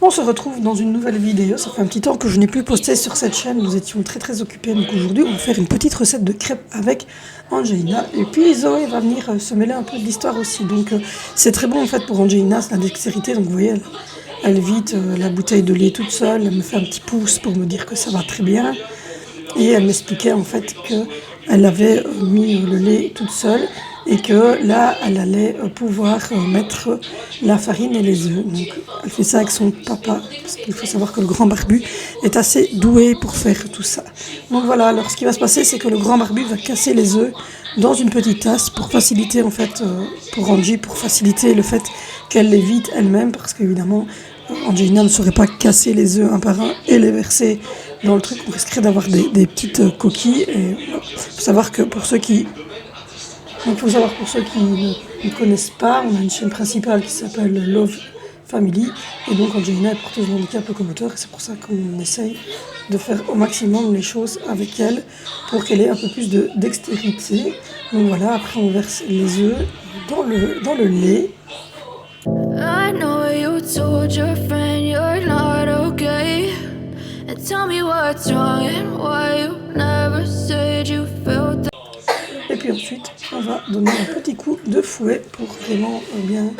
On se retrouve dans une nouvelle vidéo. Ça fait un petit temps que je n'ai plus posté sur cette chaîne. Nous étions très occupés. Donc aujourd'hui, on va faire une petite recette de crêpes avec Angelina. Et puis Zoé va venir se mêler un peu de l'histoire aussi. Donc c'est très bon en fait pour Angelina, c'est la dextérité. Donc vous voyez, elle vide la bouteille de lait toute seule. Elle me fait un petit pouce pour me dire que ça va très bien. Et elle m'expliquait en fait qu'elle avait mis le lait toute seule et que là, elle allait pouvoir mettre la farine et les œufs. Donc, elle fait ça avec son papa, parce qu'il faut savoir que le grand barbu est assez doué pour faire tout ça. Donc voilà, alors ce qui va se passer, c'est que le grand barbu va casser les œufs dans une petite tasse pour faciliter en fait, pour Angie, pour faciliter le fait qu'elle les vide elle-même, parce qu'évidemment, Angelina ne saurait pas casser les œufs un par un et les verser dans le truc. On risquerait d'avoir des petites coquilles. Et il faut savoir que pour ceux qui ne connaissent pas, on a une chaîne principale qui s'appelle Love Family. Et donc Angelina est porteuse de handicap locomoteur. Et c'est pour ça qu'on essaye de faire au maximum les choses avec elle pour qu'elle ait un peu plus de dextérité. Donc voilà, après on verse les œufs dans le lait. I know you told your friend you're not okay. And tell me what's wrong and why you never said you felt that. Et puis ensuite, on va donner un petit coup de fouet pour vraiment bien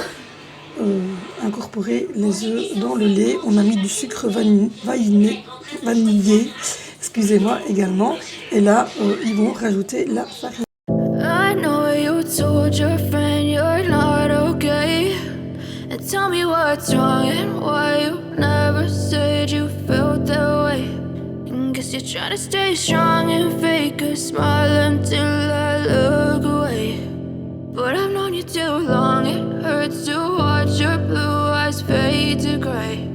incorporer les œufs dans le lait. On a mis du sucre vanillé, excusez-moi également. Et là, ils vont rajouter la farine. I know you told your friend you're not okay. And tell me what's wrong and why you never said you felt that way. And guess you're trying to stay strong and fake a smile until I look away. But I've known you too long, it hurts to watch your blue eyes fade to gray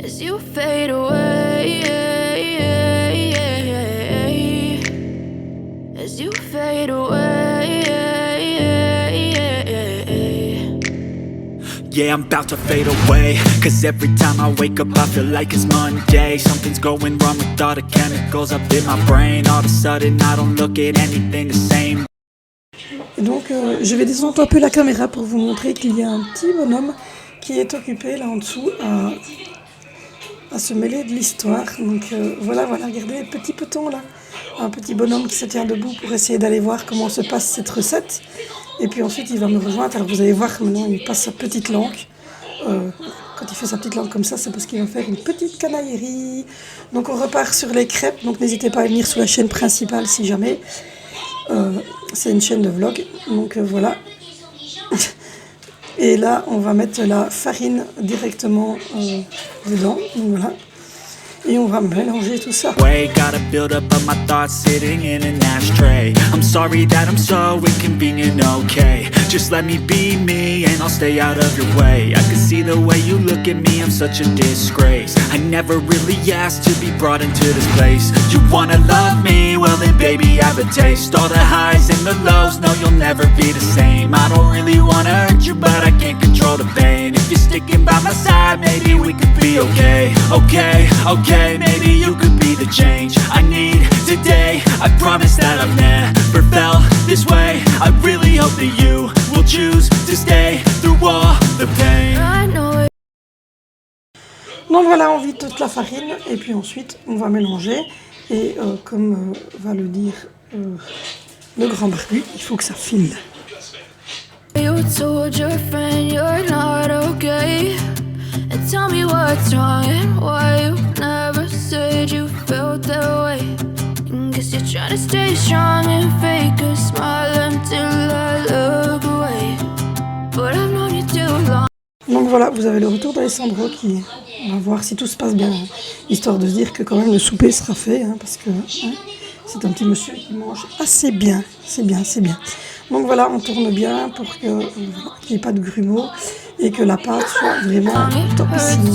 as you fade away, as you fade away. Yeah, I'm about to fade away, cause every time I wake up I feel like it's Monday. Something's going wrong with all the chemicals up in my brain. All of a sudden I don't look at anything the same. Et donc je vais descendre un peu la caméra pour vous montrer qu'il y a un petit bonhomme qui est occupé là en dessous à se mêler de l'histoire. Donc voilà, regardez les petits petons là. Un petit bonhomme qui se tient debout pour essayer d'aller voir comment se passe cette recette. Et puis ensuite, il va me rejoindre. Alors vous allez voir que maintenant, il passe sa petite langue. Quand il fait sa petite langue comme ça, c'est parce qu'il va faire une petite canaillerie. Donc on repart sur les crêpes. Donc n'hésitez pas à venir sur la chaîne principale si jamais. C'est une chaîne de vlog. Donc voilà. Et là, on va mettre la farine directement dedans. Donc voilà. Et on va mélanger tout ça. Gotta build up of my thoughts sitting in an ashtray. I'm sorry that I'm so inconvenient, okay. Just let me be me and I'll stay out of your way. I can see the way you look at me, I'm such a disgrace. I never really asked to be brought into this place. You wanna love me? Well then baby I have a taste. All the highs and the lows, no you'll never be the same. I don't really wanna hurt you but I can't control the pain. If you're sticking by my side, maybe we could be okay. Okay, maybe you could be the change I need today. I promise that I've never felt this way. I really hope that you will choose to stay through all the pain. Donc voilà, on vide toute la farine et puis ensuite on va mélanger. Et comme va le dire le grand barbu, il faut que ça file. You told your friend you're not okay. And tell me what's wrong and why you never said you felt that way. And guess you're trying to stay strong and fake a smile until I look away. But I've known you too long. Donc voilà, vous avez le retour d'Alessandro qui va voir si tout se passe bien, histoire de se dire que quand même le souper sera fait, parce que c'est un petit monsieur qui mange assez bien, c'est bien. Donc voilà, on tourne bien pour qu'il n'y ait pas de grumeaux et que la pâte soit vraiment topissime.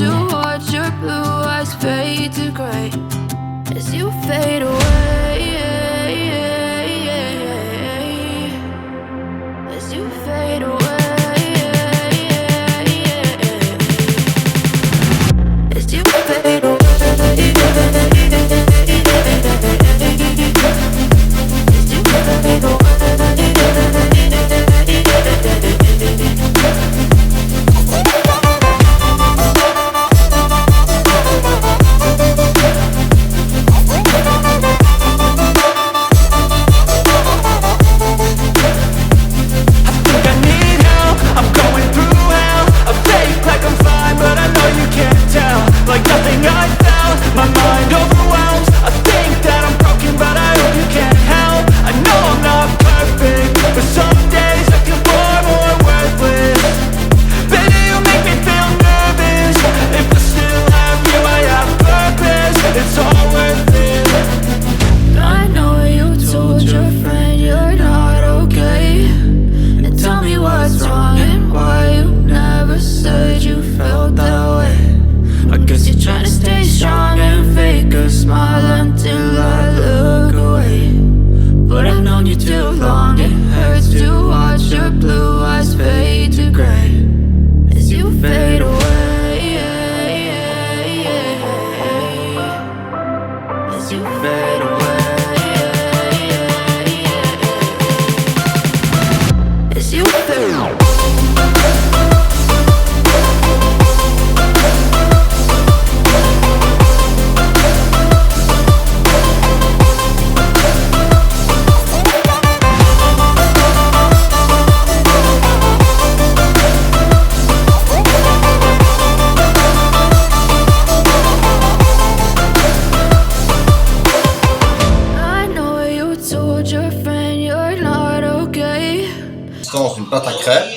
consistance d'une pâte à crêpes,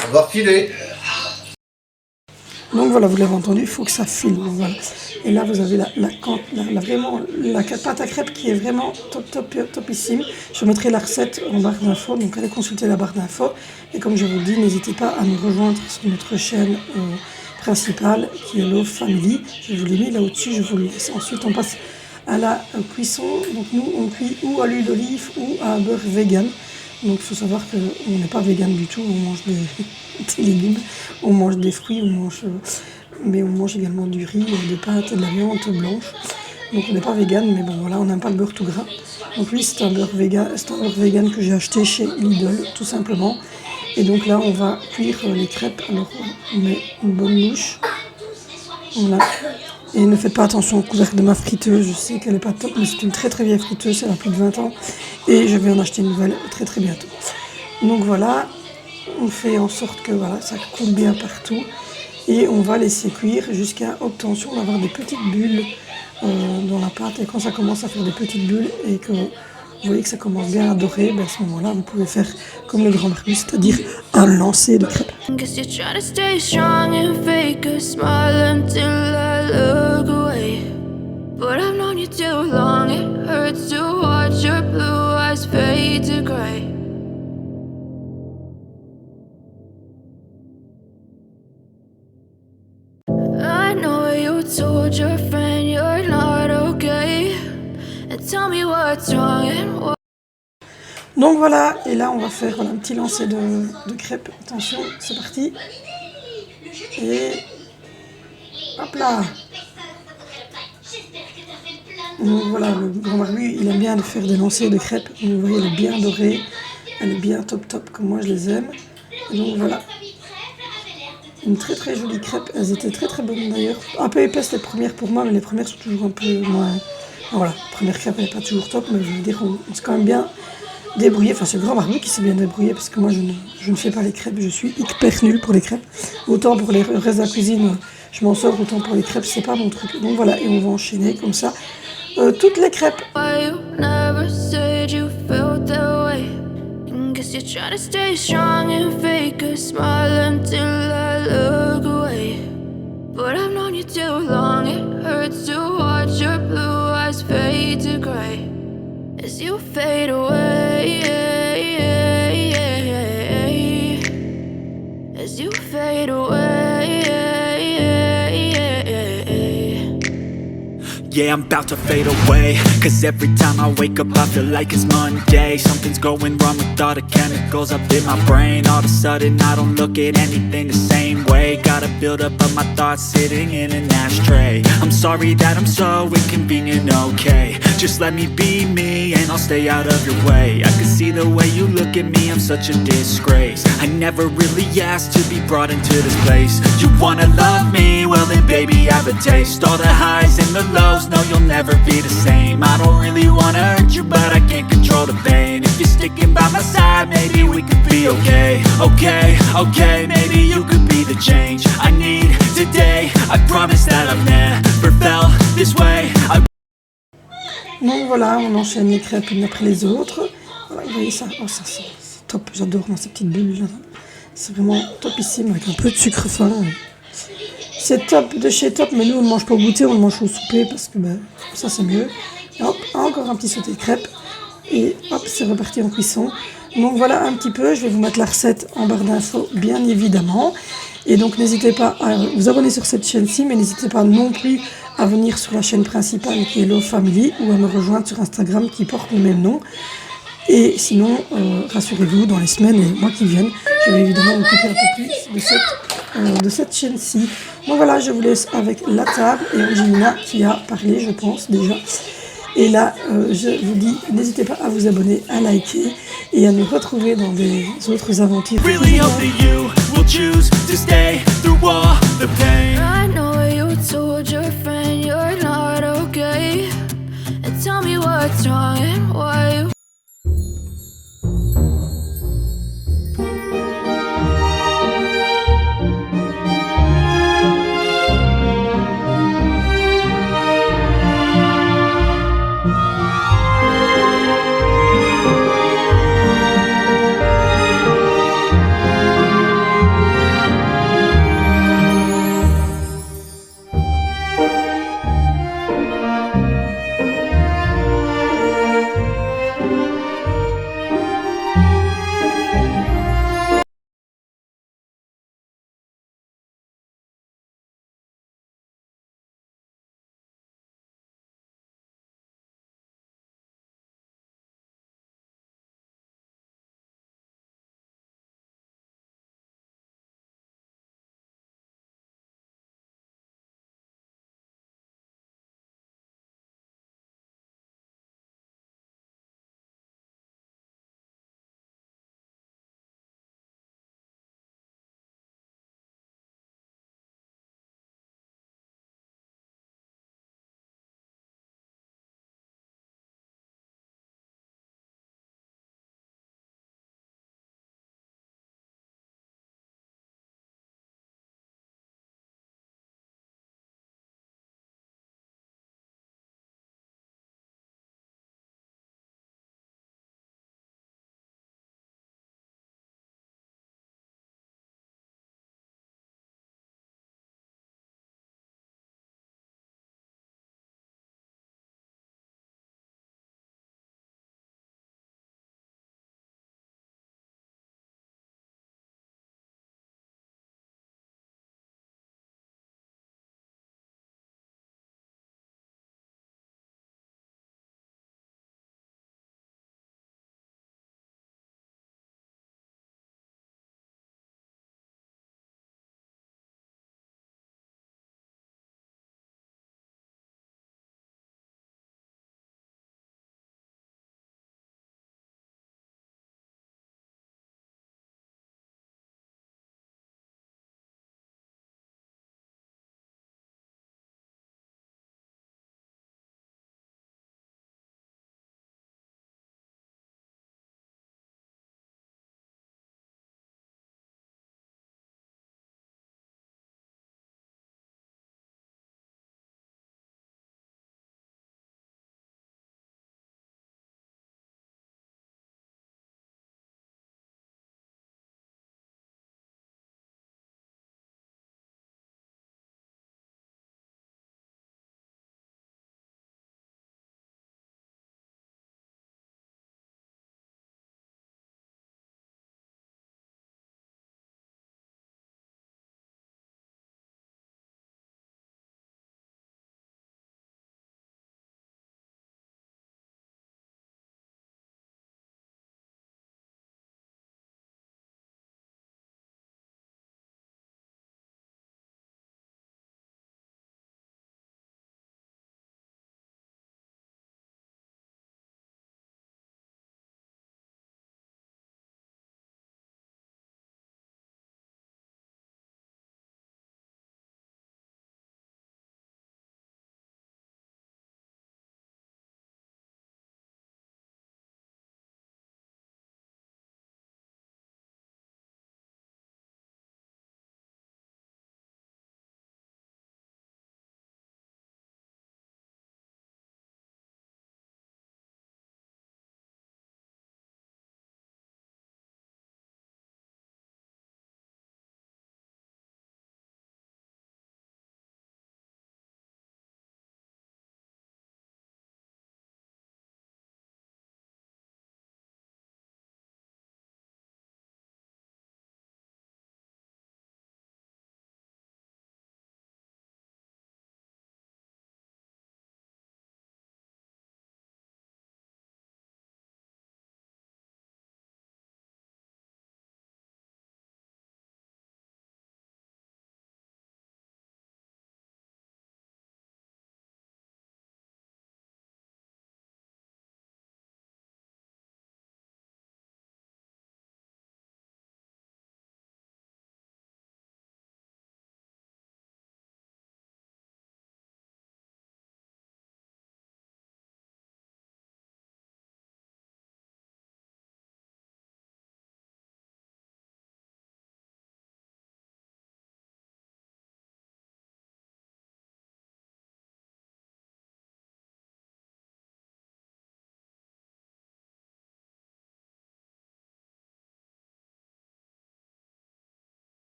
ça doit filer. Donc voilà, vous l'avez entendu, il faut que ça file. Donc voilà. Et là, vous avez vraiment la pâte à crêpes qui est vraiment topissime. Je mettrai la recette en barre d'infos, donc allez consulter la barre d'infos. Et comme je vous le dis, n'hésitez pas à nous rejoindre sur notre chaîne principale qui est Love Family. Je vous l'ai mis là au-dessus, je vous le laisse. Ensuite, on passe à la cuisson. Donc nous, on cuit ou à l'huile d'olive ou à un beurre vegan. Donc il faut savoir qu'on n'est pas vegan du tout, on mange des légumes, on mange des fruits, mais on mange également du riz, des pâtes et de la viande blanche. Donc on n'est pas vegan, mais bon voilà, on n'aime pas le beurre tout gras. Donc lui c'est un beurre vegan que j'ai acheté chez Lidl, tout simplement. Et donc là on va cuire les crêpes. Alors on met une bonne louche. Voilà. Et ne faites pas attention au couvercle de ma friteuse, je sais qu'elle n'est pas top, mais c'est une très très vieille friteuse, elle a plus de 20 ans. Et je vais en acheter une nouvelle très très bientôt. Donc voilà, on fait en sorte que voilà, ça coule bien partout. Et on va laisser cuire jusqu'à obtention d'avoir des petites bulles dans la pâte. Et quand ça commence à faire des petites bulles et que vous voyez que ça commence bien à dorer, ben à ce moment-là, vous pouvez faire comme le grand Marcus, c'est-à-dire un lancer de crêpes. Guess you're trying to stay strong and fake a smile until I look away. But I've known you too long, it hurts to watch your blue eyes fade to gray. I know you told your friend you're not okay. And tell me what's wrong and what. Donc voilà, et là on va faire voilà, un petit lancer de crêpes. Attention, c'est parti. Et hop là. Donc voilà, le grand barbu, il aime bien de faire des lancers de crêpes. Donc, vous voyez, elle est bien dorée, elle est bien top comme moi je les aime. Et donc voilà, une très très jolie crêpe. Elles étaient très très bonnes d'ailleurs. Un peu épaisses les premières pour moi, mais les premières sont toujours un peu moins. Voilà, la première crêpe elle n'est pas toujours top, mais je veux dire, on s'est quand même bien débrouillé. Enfin, c'est le grand barbu qui s'est bien débrouillé parce que moi je ne fais pas les crêpes, je suis hyper nulle pour les crêpes. Autant pour le reste de la cuisine, je m'en sors, autant pour les crêpes, c'est pas mon truc. Donc voilà, et on va enchaîner comme ça. Toutes les crêpes. Why you never said you felt that way? Guess you're trying to stay strong and fake a smile until I look away. But I've known you too long, it hurts to watch your blue eyes fade to gray. As you fade away, as you fade away. Yeah, I'm about to fade away, cause every time I wake up I feel like it's Monday. Something's going wrong with all the chemicals up in my brain. All of a sudden I don't look at anything the same way. Gotta build up of my thoughts sitting in an ashtray. I'm sorry that I'm so inconvenient, okay. Just let me be me and I'll stay out of your way. I can see the way you look at me, I'm such a disgrace. I never really asked to be brought into this place. You wanna love me? Well then baby have a taste. All the highs and the lows, no you'll never be the same. I don't really wanna hurt you but I can't control the pain. If you're sticking by my side maybe we could be okay. Okay, maybe you could be the change I need today. I promise that I've never felt this way. Donc voilà, on enchaîne les crêpes une après les autres. Voilà, vous voyez ça, oh, ça c'est top, j'adore moi, ces petites bulles là. C'est vraiment topissime avec un peu de sucre fin. C'est top de chez Top, mais nous on ne mange pas au goûter, on le mange au souper parce que ben, ça c'est mieux. Et hop, encore un petit sauté de crêpes. Et hop, c'est reparti en cuisson. Donc voilà un petit peu, je vais vous mettre la recette en barre d'infos bien évidemment. Et donc n'hésitez pas à vous abonner sur cette chaîne-ci, mais n'hésitez pas non plus à venir sur la chaîne principale qui est Love Family ou à me rejoindre sur Instagram qui porte le même nom. Et sinon, rassurez-vous, dans les semaines et mois qui viennent, je vais évidemment m'occuper un peu plus de cette chaîne-ci. Donc voilà, je vous laisse avec la table et Angelina qui a parlé, je pense, déjà. Et là, je vous dis, n'hésitez pas à vous abonner, à liker et à nous retrouver dans des autres aventures. Really hope that you will choose to stay through all the pain. I know you told your friend you're not okay. And tell me what's wrong and why